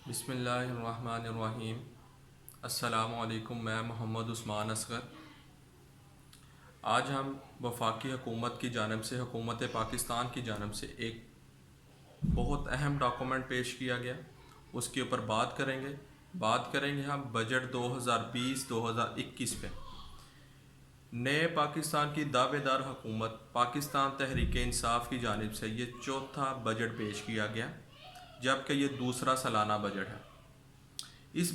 बिस्मिल्लाहिर्रहमानिर्रहीम। अस्सलामुअलैकुम। मैं मोहम्मद उस्मान असगर। आज हम वफाकी हुकूमत की जानब से, हुकूमत पाकिस्तान की जानब से एक बहुत अहम डॉक्यूमेंट पेश किया गया, उसके ऊपर बात करेंगे हम बजट 2020-2021 पे। नए पाकिस्तान की दावेदार हुकूमत पाकिस्तान तहरीक इंसाफ की जानिब से ये चौथा बजट पेश किया गया, जबकि ये दूसरा सालाना बजट है। इस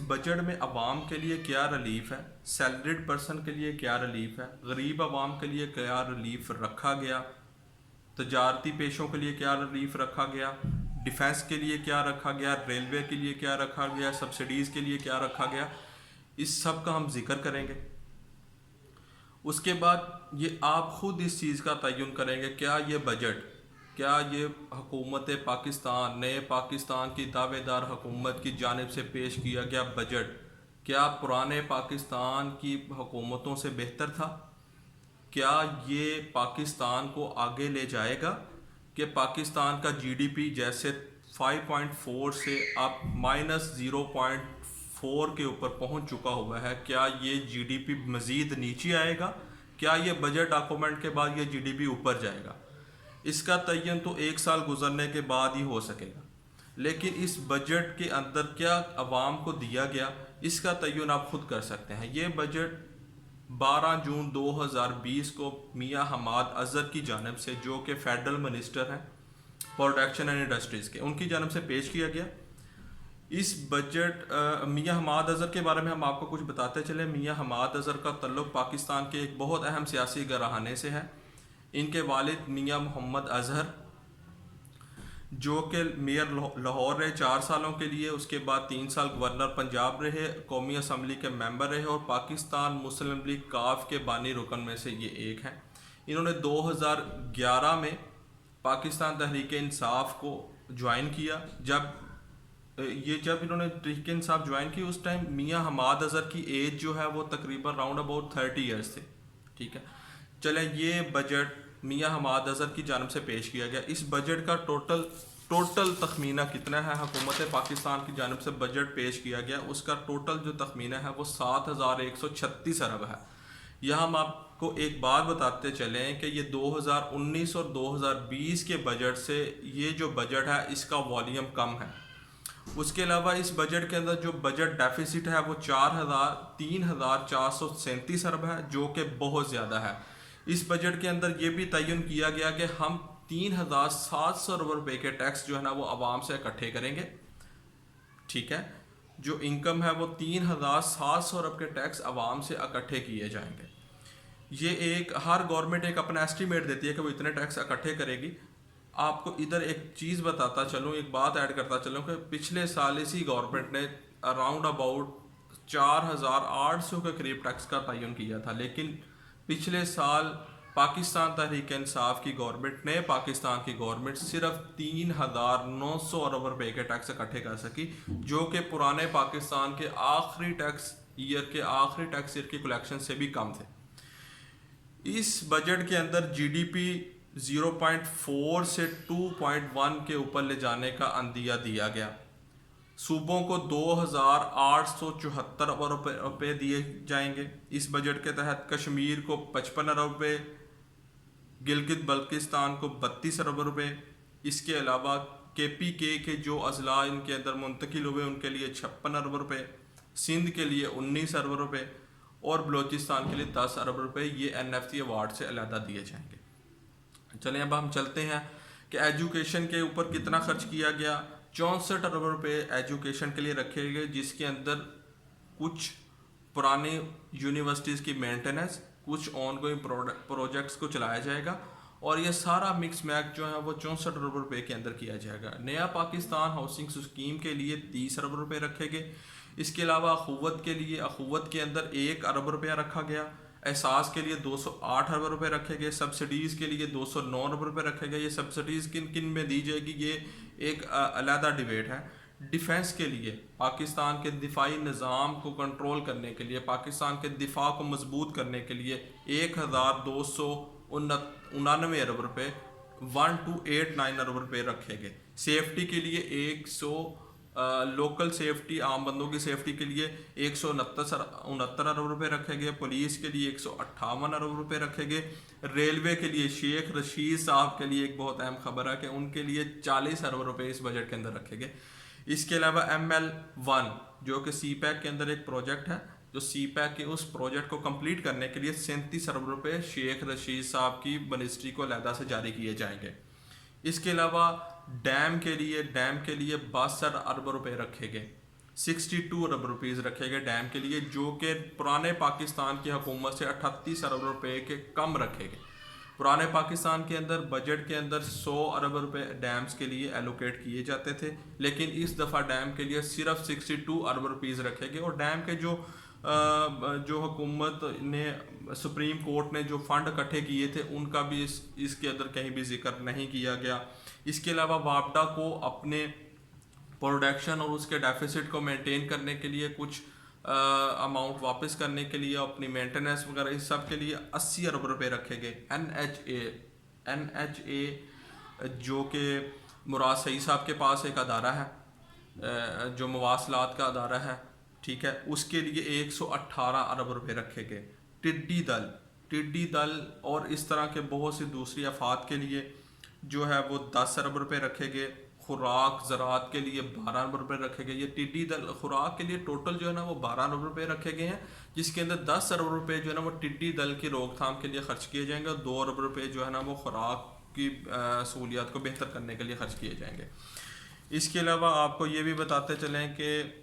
बजट में आवाम के लिए क्या रिलीफ है, सैलरीड पर्सन के लिए क्या रिलीफ है, गरीब आवाम के लिए क्या रिलीफ रखा गया, तजारती पेशों के लिए क्या रिलीफ रखा गया, डिफेंस के लिए क्या रखा गया, रेलवे के लिए क्या रखा गया, सब्सिडीज़ के लिए क्या रखा गया, इस सब का हम जिक्र करेंगे। उसके बाद ये आप ख़ुद इस चीज़ का तयन करेंगे, क्या ये हुकूमत पाकिस्तान, नए पाकिस्तान की दावेदार हुकूमत की जानिब से पेश किया गया बजट क्या पुराने पाकिस्तान की हुकूमतों से बेहतर था? क्या ये पाकिस्तान को आगे ले जाएगा कि पाकिस्तान का जीडीपी जैसे 5.4 से अब -0.4 के ऊपर पहुंच चुका हुआ है, क्या ये जीडीपी मज़ीद नीचे आएगा? क्या ये बजट डॉक्यूमेंट के बाद ये जीडीपी ऊपर जाएगा? इसका तयन तो एक साल गुजरने के बाद ही हो सकेगा, लेकिन इस बजट के अंदर क्या अवाम को दिया गया, इसका तयन आप खुद कर सकते हैं। ये बजट 12 जून 2020 को मियां हमाद अजहर की जानब से, जो कि फेडरल मिनिस्टर हैं प्रोडक्शन एंड इंडस्ट्रीज़ के, उनकी जानब से पेश किया गया। इस बजट मियां हमाद अजहर के बारे में हम आपको कुछ बताते चले। मियां हमाद अजहर का तल्लुक़ पाकिस्तान के एक बहुत अहम सियासी घराने से है। इनके वालिद मियां मोहम्मद अजहर, जो कि मेयर लाहौर रहे 4 सालों के लिए, उसके बाद 3 साल गवर्नर पंजाब रहे, कौमी असम्बली के मेंबर रहे और पाकिस्तान मुस्लिम लीग काफ के बानी रुकन में से ये एक हैं। इन्होंने 2011 में पाकिस्तान तहरीक इंसाफ को ज्वाइन किया। जब इन्होंने तहरीक इंसाफ ज्वाइन की, उस टाइम मियां हमाद अजहर की एज जो है वो तकरीबन राउंड अबाउट 30 ईयर्स थे। ठीक है, चले ये बजट मियां हमाद अजहर की जानब से पेश किया गया। इस बजट का टोटल तखमीना कितना है? हुकूमत पाकिस्तान की जानब से बजट पेश किया गया, उसका टोटल जो तखमीना है वो 7,136 अरब है। यहाँ हम आपको एक बात बताते चलें कि ये 2019 और 2020 के बजट से ये जो बजट है इसका वॉल्यूम कम है। उसके अलावा इस बजट के अंदर जो बजट डेफिसिट है वो 3,437 अरब है, जो कि बहुत ज़्यादा है। इस बजट के अंदर ये भी तयन किया गया कि हम 3,700 अरब रुपये के टैक्स जो है ना वो आवाम से इकट्ठे करेंगे। ठीक है, जो इनकम है वो 3,700 अरब के टैक्स आवाम से इकट्ठे किए जाएंगे। ये हर गवर्नमेंट एक अपना एस्टीमेट देती है कि वो इतने टैक्स इकट्ठे करेगी। आपको इधर एक चीज़ बताता चलूँ, एक बात ऐड करता चलूँ कि पिछले साल इसी गवर्नमेंट ने अराउंड अबाउट 4,800 के करीब टैक्स का तयन किया था, लेकिन पिछले साल पाकिस्तान तहरीक इंसाफ की गवर्नमेंट, नए पाकिस्तान की गवर्नमेंट सिर्फ 3,900 अरब रुपए के टैक्स इकट्ठे कर सकी, जो कि पुराने पाकिस्तान के आखिरी टैक्स ईयर की कलेक्शन से भी कम थे। इस बजट के अंदर जीडीपी 0.4 से 2.1 के ऊपर ले जाने का अंदिया दिया गया। सूबों को 2,874 अरब रुपये दिए जाएंगे। इस बजट के तहत कश्मीर को 55 अरब रुपये, गिलगित बल्तिस्तान को 32 अरब रुपये, इसके अलावा KPK के जो अजला इनके अंदर मुंतकिल हुए उनके लिए 56 अरब रुपये, सिंध के लिए 19 अरब रुपये और बलूचिस्तान के लिए 10 अरब रुपये ये NFC अवार्ड से अलहदा दिए जाएंगे। चलें अब हम चलते हैं कि एजुकेशन के ऊपर कितना खर्च किया गया। 64 अरब रुपये एजुकेशन के लिए रखे गए, जिसके अंदर कुछ पुरानी यूनिवर्सिटीज़ की मेंटेनेंस, कुछ ऑनगोइंग प्रोजेक्ट्स को चलाया जाएगा और ये सारा मिक्स मैच जो है वो 64 अरब रुपये के अंदर किया जाएगा। नया पाकिस्तान हाउसिंग स्कीम के लिए 30 अरब रुपये रखे गए। इसके अलावा अखुवत के अंदर 1 अरब रुपया रखा गया। एहसास के लिए 208 अरब रुपये रखे गए। सब्सिडीज़ के लिए 209 अरब रुपये रखे गए। ये सब्सिडीज़ किन किन में दी जाएगी ये एक अलहदा डिबेट है। डिफेंस के लिए, पाकिस्तान के दिफाई निज़ाम को कंट्रोल करने के लिए, पाकिस्तान के दिफा को मजबूत करने के लिए 1,299 अरब रुपये 1289 अरब रुपए रखे गए। सेफ्टी के लिए 100 लोकल सेफ्टी आम बंदों की सेफ्टी के लिए 169 अरब रुपए रखे गए। पुलिस के लिए 158 अरब रुपए रखे गए। रेलवे के लिए शेख रशीद साहब के लिए एक बहुत अहम खबर है कि उनके लिए 40 अरब रुपए इस बजट के अंदर रखे गए। इसके अलावा ML1 जो कि CPEC के अंदर एक प्रोजेक्ट है, जो CPEC के उस प्रोजेक्ट को कंप्लीट करने के लिए 37 अरब रुपए शेख रशीद साहब की मिनिस्ट्री को अलहदा से जारी किए जाएंगे। इसके अलावा डैम के लिए 62 अरब रुपए रखे गए। 62 अरब रुपीज़ रखे गए डैम के लिए, जो कि पुराने पाकिस्तान की हुकूमत से 38 अरब रुपए के कम रखे गए। पुराने पाकिस्तान के अंदर बजट के अंदर 100 अरब रुपए डैम्स के लिए एलोकेट किए जाते थे, लेकिन इस दफ़ा डैम के लिए सिर्फ 62 अरब रुपीज़ रखे गए। और डैम के जो हुकूमत ने सुप्रीम कोर्ट ने जो फंड इकट्ठे किए थे उनका भी इसके अंदर कहीं भी जिक्र नहीं किया गया। इसके अलावा वापडा को अपने प्रोडक्शन और उसके डेफिसिट को मेंटेन करने के लिए कुछ अमाउंट वापस करने के लिए अपनी मेंटेनेंस वगैरह इस सब के लिए 80 अरब रुपए रखे गए। NHA जो कि मुराद सईद साहब के पास एक अदारा है जो मवासलात का अदारा है, ठीक है, उसके लिए 118 अरब रुपए रखे गए। टिड्डी दल और इस तरह के बहुत सी दूसरी आफात के लिए जो है वो 10 अरब रुपए रखे गए। खुराक ज़रात के लिए 12 अरब रुपए रखे गए। ये टिड्डी दल खुराक के लिए टोटल जो है ना वो 12 अरब रुपए रखे गए हैं, जिसके अंदर 10 अरब रुपए जो है ना वो टिड्डी दल की रोकथाम के लिए खर्च किए जाएंगे और 2 अरब रुपए जो है ना वो खुराक की सहूलियात को बेहतर करने के लिए खर्च किए जाएंगे। इसके अलावा आपको ये भी बताते चलें कि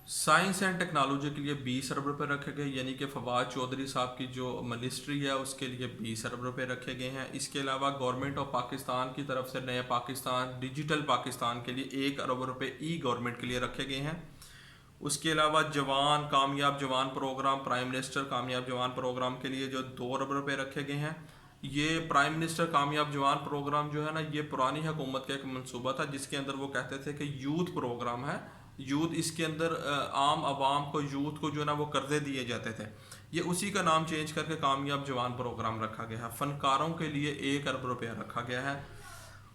साइंस एंड टेक्नोलॉजी के लिए 20 अरब रुपए रखे गए, यानी कि फवाद चौधरी साहब की जो मिनिस्ट्री है उसके लिए 20 अरब रुपए रखे गए हैं। इसके अलावा गवर्नमेंट ऑफ पाकिस्तान की तरफ से नए पाकिस्तान डिजिटल पाकिस्तान के लिए 1 अरब रुपए गवर्नमेंट के लिए रखे गए हैं। उसके अलावा कामयाब जवान प्रोग्राम, प्राइम मिनिस्टर कामयाब जवान प्रोग्राम के लिए जो 2 अरब रुपए रखे गए हैं। ये प्राइम मिनिस्टर कामयाब जवान प्रोग्राम जो है ना ये पुरानी हुकूमत का एक मनसूबा था, जिसके अंदर वो कहते थे कि यूथ प्रोग्राम है, यूथ इसके अंदर आम आवाम को यूथ को जो है ना वो कर्जे दिए जाते थे। ये उसी का नाम चेंज करके कामयाब जवान प्रोग्राम रखा गया है। फनकारों के लिए 1 अरब रुपया रखा गया है।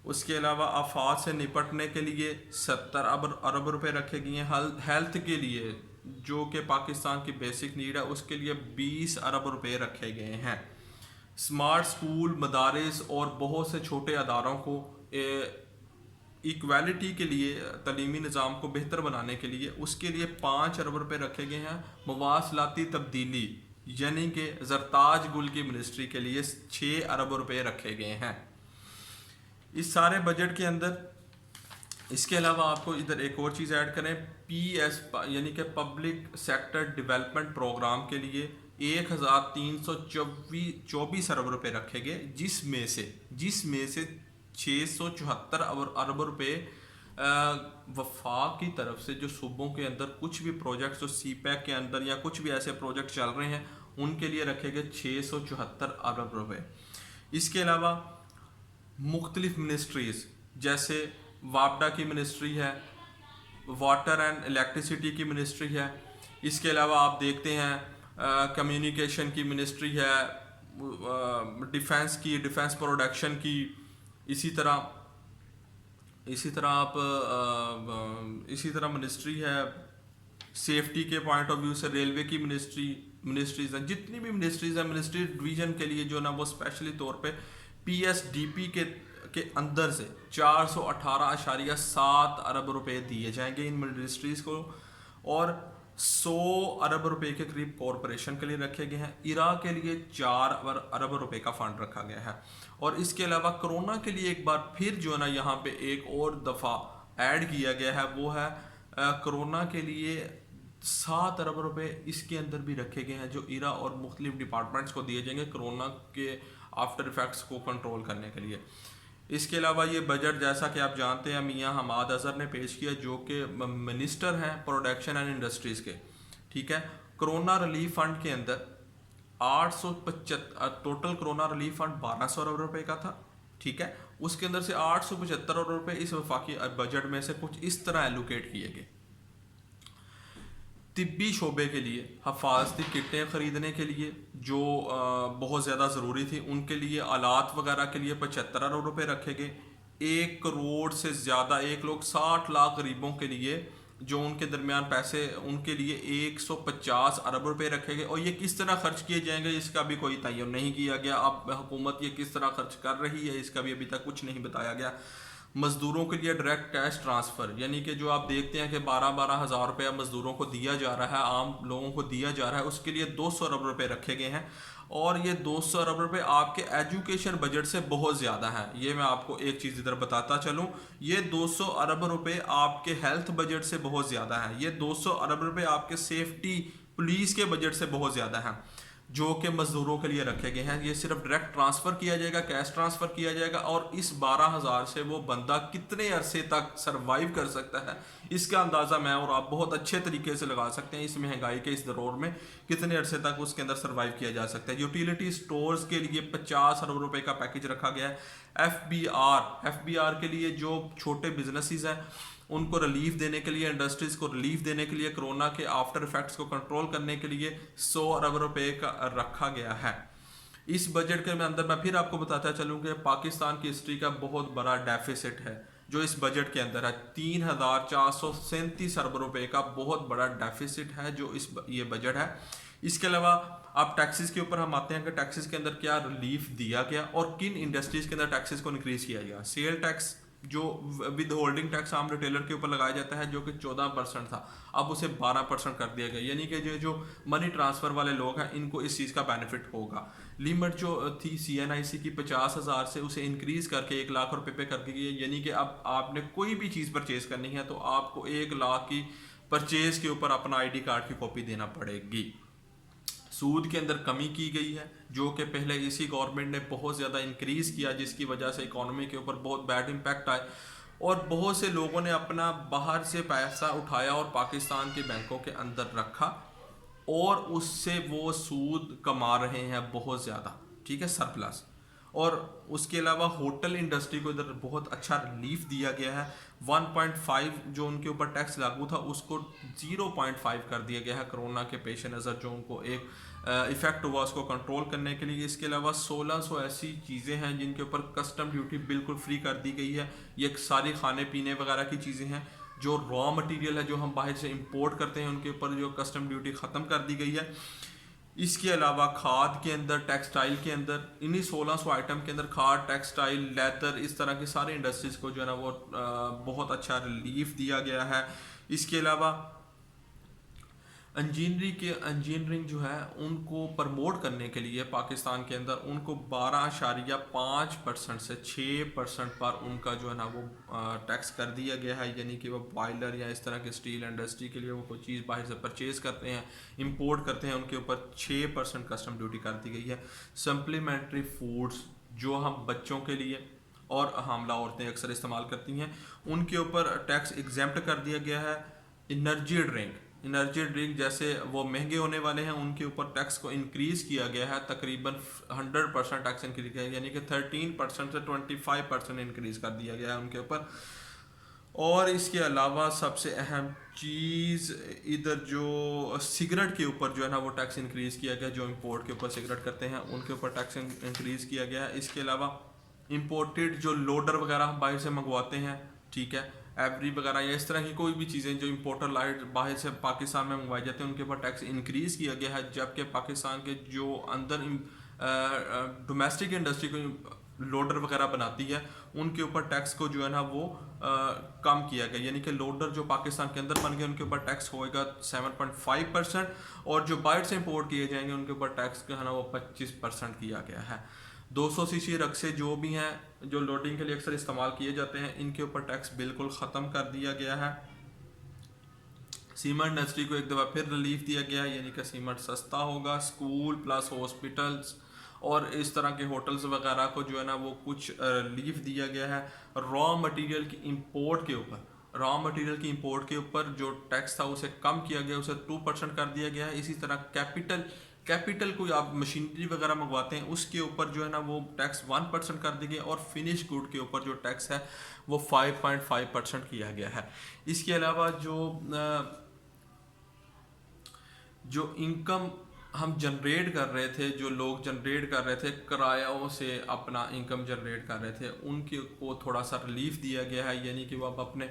उसके अलावा आफात से निपटने के लिए 70 अरब रुपए रखे गए हैं। हेल्थ के लिए जो कि पाकिस्तान की बेसिक नीड है उसके लिए 20 अरब रुपए रखे गए हैं। स्मार्ट स्कूल, मदारिस और बहुत से छोटे अदारों को इक्वालिटी के लिए, तलीमी निज़ाम को बेहतर बनाने के लिए उसके लिए 5 अरब रुपए रखे गए हैं। मवासलाती तब्दीली यानी कि जरताज गुल की मिनिस्ट्री के लिए 6 अरब रुपए रखे गए हैं इस सारे बजट के अंदर। इसके अलावा आपको इधर एक और चीज़ ऐड करें, PS यानी कि पब्लिक सेक्टर डेवलपमेंट प्रोग्राम के लिए 1324 अरब रुपए रखे गए, जिसमें से 674 अरब रुपए वफाक की तरफ से जो सूबों के अंदर कुछ भी प्रोजेक्ट्स जो CPEC के अंदर या कुछ भी ऐसे प्रोजेक्ट चल रहे हैं उनके लिए रखे गए 674 अरब रुपए। इसके अलावा मुख्तलिफ मिनिस्ट्रीज़ जैसे वापडा की मिनिस्ट्री है, वाटर एंड इलेक्ट्रिसिटी की मिनिस्ट्री है। इसके अलावा आप देखते हैं कम्युनिकेशन की मिनिस्ट्री है, डिफेंस प्रोडक्शन की, इसी तरह मिनिस्ट्री है सेफ्टी के पॉइंट ऑफ व्यू से, रेलवे की मिनिस्ट्रीज़ हैं। जितनी भी मिनिस्ट्रीज़ हैं मिनिस्ट्री डिवीज़न के लिए जो ना वो स्पेशली तौर पे PSDP के अंदर से 418.7 अरब रुपए दिए जाएंगे इन मिनिस्ट्रीज़ को, और 100 अरब रुपए के करीब कॉरपोरेशन के लिए रखे गए हैं। इराक के लिए 4 अरब रुपए का फंड रखा गया है। और इसके अलावा कोरोना के लिए एक बार फिर जो है ना यहाँ पे एक और दफ़ा ऐड किया गया है, वो है कोरोना के लिए 7 अरब रुपए इसके अंदर भी रखे गए हैं जो इरा और मुख्तलिफ डिपार्टमेंट्स को दिए जाएंगे कोरोना के आफ्टर इफेक्ट्स को कंट्रोल करने के लिए। इसके अलावा ये बजट जैसा कि आप जानते हैं मियां हमाद अजहर ने पेश किया, जो कि मिनिस्टर हैं प्रोडक्शन एंड इंडस्ट्रीज़ के, ठीक है। कोरोना रिलीफ फंड के अंदर 875 टोटल कोरोना रिलीफ फंड 1200 अरब रुपए का था, ठीक है। उसके अंदर से 875 अरब रुपए इस वफाकी बजट में से कुछ इस तरह एलोकेट किए गए। तिब्बी शोबे के लिए हफाजती किटें ख़रीदने के लिए जो बहुत ज़्यादा ज़रूरी थी, उनके लिए आलात वगैरह के लिए 75 अरब रुपये रखे गए। 1 करोड़ से ज़्यादा 1,60,00,000 गरीबों के लिए जो उनके दरमियान पैसे, उनके लिए 150 अरब रुपए रखे गए। और ये किस तरह खर्च किए जाएंगे इसका भी कोई तयन नहीं किया गया। अब हुकूमत ये किस तरह खर्च कर रही है इसका भी अभी तक कुछ नहीं बताया गया। मज़दूरों के लिए डायरेक्ट कैश ट्रांसफ़र, यानी कि जो आप देखते हैं कि 12-12 हज़ार रुपया मज़दूरों को दिया जा रहा है, आम लोगों को दिया जा रहा है, उसके लिए 200 अरब रुपए रखे गए हैं। और ये 200 अरब रुपए आपके एजुकेशन बजट से बहुत ज़्यादा है। ये मैं आपको एक चीज़ इधर बताता चलूँ, ये 200 अरब रुपए आपके हेल्थ बजट से बहुत ज़्यादा है। ये 200 अरब रुपए आपके सेफ्टी पुलिस के बजट से बहुत ज़्यादा है, जो कि मज़दूरों के लिए रखे गए हैं। ये सिर्फ डायरेक्ट ट्रांसफ़र किया जाएगा, कैश ट्रांसफ़र किया जाएगा। और इस 12,000 से वो बंदा कितने अरसे तक सरवाइव कर सकता है, इसका अंदाज़ा मैं और आप बहुत अच्छे तरीके से लगा सकते हैं। इस महंगाई के इस दौर में कितने अरसे तक उसके अंदर सर्वाइव किया जा सकता है। यूटिलिटी स्टोर्स के लिए 50 अरब रुपए का पैकेज रखा गया है। एफ बी आर के लिए जो छोटे बिजनेसेस हैं उनको रिलीफ देने के लिए, इंडस्ट्रीज को रिलीफ देने के लिए, कोरोना के आफ्टर इफेक्ट्स को कंट्रोल करने के लिए 100 अरब रुपए का रखा गया है। इस बजट के अंदर मैं फिर आपको बताता चलूँ कि पाकिस्तान की हिस्ट्री का बहुत बड़ा डेफिसिट है जो इस बजट के अंदर है। 3,437 अरब रुपए का बहुत बड़ा डेफिसिट है जो ये बजट है। इसके अलावा आप टैक्सेस के ऊपर हम आते हैं कि टैक्सेस के अंदर क्या रिलीफ दिया गया और किन इंडस्ट्रीज के अंदर टैक्सेस को इंक्रीज किया गया। सेल टैक्स जो विद होल्डिंग टैक्स आम रिटेलर के ऊपर लगाया जाता है जो कि 14% था, अब उसे 12% कर दिया गया। यानी कि जो मनी ट्रांसफ़र वाले लोग हैं इनको इस चीज़ का बेनिफिट होगा। लिमिट जो थी CNIC की 50,000 से उसे इंक्रीज़ करके 1 लाख रुपए पे कर दी गई। यानी कि अब आपने कोई भी चीज़ परचेज़ करनी है तो आपको 1 लाख की परचेज़ के ऊपर अपना ID कार्ड की कॉपी देना पड़ेगी। सूद के अंदर कमी की गई है जो कि पहले इसी गवर्नमेंट ने बहुत ज़्यादा इंक्रीज़ किया, जिसकी वजह से इकोनॉमी के ऊपर बहुत बैड इम्पैक्ट आए और बहुत से लोगों ने अपना बाहर से पैसा उठाया और पाकिस्तान के बैंकों के अंदर रखा और उससे वो सूद कमा रहे हैं बहुत ज़्यादा, ठीक है, सरप्लस। और उसके अलावा होटल इंडस्ट्री को इधर बहुत अच्छा रिलीफ दिया गया है। 1.5 जो उनके ऊपर टैक्स लागू था उसको 0.5 कर दिया गया है कोरोना के पेश नज़र, जो उनको एक इफ़ेक्ट हुआ उसको कंट्रोल करने के लिए। इसके अलावा 1600 ऐसी चीज़ें हैं जिनके ऊपर कस्टम ड्यूटी बिल्कुल फ्री कर दी गई है। ये सारी खाने पीने वगैरह की चीज़ें हैं। जो रॉ मटेरियल है जो हम बाहर से इंपोर्ट करते हैं उनके ऊपर जो कस्टम ड्यूटी ख़त्म कर दी गई है। इसके अलावा खाद के अंदर, टेक्सटाइल के अंदर, इन्हीं 1600 आइटम के अंदर खाद, टेक्सटाइल, लेदर, इस तरह की सारी इंडस्ट्रीज़ को जो है ना वो बहुत अच्छा रिलीफ दिया गया है। इसके अलावा इंजीनियरिंग जो है उनको प्रमोट करने के लिए पाकिस्तान के अंदर उनको 12.5% से 6% पर उनका जो है ना वो टैक्स कर दिया गया है। यानी कि वो बॉयलर या इस तरह के स्टील इंडस्ट्री के लिए वो कोई चीज़ बाहर से परचेज़ करते हैं, इंपोर्ट करते हैं, उनके ऊपर 6% कस्टम ड्यूटी कर दी गई है। सप्लीमेंट्री फूड्स जो हम बच्चों के लिए और हामला औरतें अक्सर इस्तेमाल करती हैं उनके ऊपर टैक्स एग्जेम्प्ट कर दिया गया है। एनर्जी ड्रिंक जैसे वो महंगे होने वाले हैं उनके ऊपर टैक्स को इंक्रीज़ किया गया है, तकरीबन 100% टैक्स इंक्रीज किया है, यानी कि 13% से 25% इंक्रीज़ कर दिया गया है उनके ऊपर। और इसके अलावा सबसे अहम चीज़ इधर जो सिगरेट के ऊपर जो है ना वो टैक्स इंक्रीज़ किया गया, जो इंपोर्ट के ऊपर सिगरेट करते हैं उनके ऊपर टैक्स इंक्रीज़ किया गया है। इसके अलावा इंपोर्टेड जो लोडर वगैरह हम बाहर से मंगवाते हैं, ठीक है, एवरी वगैरह या इस तरह की कोई भी चीज़ें जो इंपोर्टर लाइट बाहर से पाकिस्तान में मंगवाए जाते हैं उनके ऊपर टैक्स इंक्रीज़ किया गया है। जबकि पाकिस्तान के जो अंदर डोमेस्टिक इंडस्ट्री को लोडर वगैरह बनाती है उनके ऊपर टैक्स को जो है ना वो कम किया गया। यानी कि लोडर जो पाकिस्तान के अंदर बन गए उनके ऊपर टैक्स होएगा 7.5% और जो बाहर से इंपोर्ट किए जाएंगे उनके ऊपर टैक्स जो है ना वो 25% किया गया है। 200 सीसी रक्से जो भी हैं जो लोडिंग के लिए अक्सर इस्तेमाल किए जाते हैं इनके ऊपर टैक्स बिल्कुल ख़त्म कर दिया गया है। सीमेंट इंडस्ट्री को एक दफ़ा फिर रिलीफ दिया गया है, यानी कि सीमेंट सस्ता होगा। स्कूल प्लस हॉस्पिटल्स और इस तरह के होटल्स वगैरह को जो है ना वो कुछ रिलीफ दिया गया है। रॉ मटेरियल की इंपोर्ट के ऊपर जो टैक्स था उसे कम किया गया, उसे 2% कर दिया गया है। इसी तरह कैपिटल कोई आप मशीनरी वगैरह मंगवाते हैं उसके ऊपर जो है ना वो टैक्स 1% कर दिया गया और फिनिश गुड के ऊपर जो टैक्स है वो 5.5% किया गया है। इसके अलावा जो जो इनकम हम जनरेट कर रहे थे, जो लोग जनरेट कर रहे थे किरायों से अपना इनकम जनरेट कर रहे थे, उनके को थोड़ा सा रिलीफ दिया गया है। यानी कि वो अब अपने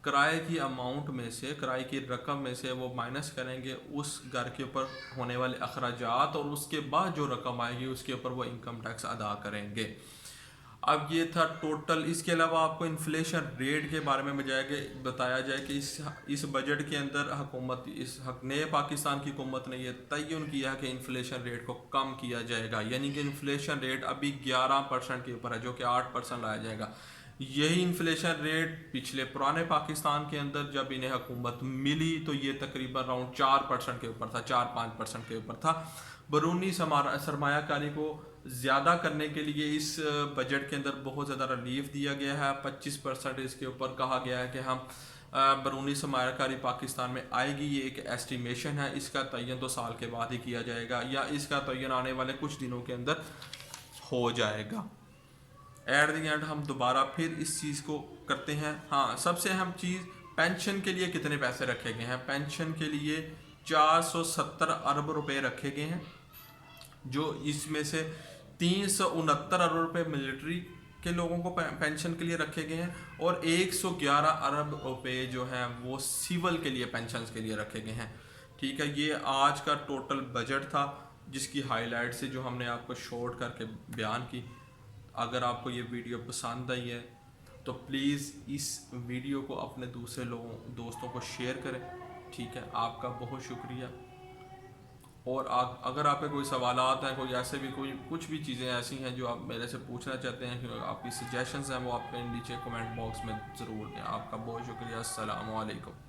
किराए की अमाउंट में से, किराए की रकम में से वो माइनस करेंगे उस घर के ऊपर होने वाले अखराजात, और उसके बाद जो रकम आएगी उसके ऊपर वो इनकम टैक्स अदा करेंगे। अब ये था टोटल। इसके अलावा आपको इन्फ्लेशन रेट के बारे में बताया जाए कि इस बजट के अंदर हुकूमत, नए पाकिस्तान की हुकूमत ने यह तयन किया कि इन्फ्लेशन रेट को कम किया जाएगा। यानी कि इन्फ्लेशन रेट अभी 11% के ऊपर है, जो कि 8% लाया जाएगा। यही इन्फ्लेशन रेट पिछले पुराने पाकिस्तान के अंदर जब इन्हें हुकूमत मिली तो ये तकरीबन अराउंड 4% के ऊपर था, 4-5% के ऊपर था। बैरूनी सरमायाकारी को ज़्यादा करने के लिए इस बजट के अंदर बहुत ज़्यादा रिलीफ दिया गया है। 25% इसके ऊपर कहा गया है कि हम बैरूनी सरमायाकारी पाकिस्तान में आएगी। ये एक एस्टिमेशन है, इसका तयन तो साल के बाद ही किया जाएगा, या इसका तयन आने वाले कुछ दिनों के अंदर हो जाएगा। एट द एंड हम दोबारा फिर इस चीज़ को करते हैं। हाँ, सबसे अहम चीज़, पेंशन के लिए कितने पैसे रखे गए हैं। पेंशन के लिए 470 अरब रुपए रखे गए हैं, जो इसमें से 369 अरब रुपए मिलिट्री के लोगों को पेंशन के लिए रखे गए हैं, और 111 अरब रुपए जो हैं वो सिविल के लिए पेंशन के लिए रखे गए हैं। ठीक है, ये आज का टोटल बजट था, जिसकी हाईलाइट से जो हमने आपको शॉर्ट करके बयान की। अगर आपको ये वीडियो पसंद आई है तो प्लीज़ इस वीडियो को अपने दूसरे दोस्तों को शेयर करें। ठीक है, आपका बहुत शुक्रिया। और अगर आपके कोई सवालात हैं, कोई ऐसे भी कुछ भी चीज़ें ऐसी हैं जो आप मेरे से पूछना चाहते हैं, कि आपकी सजेशंस हैं, वो आप नीचे कमेंट बॉक्स में ज़रूर दें। आपका बहुत शुक्रिया। अस्सलाम वालेकुम।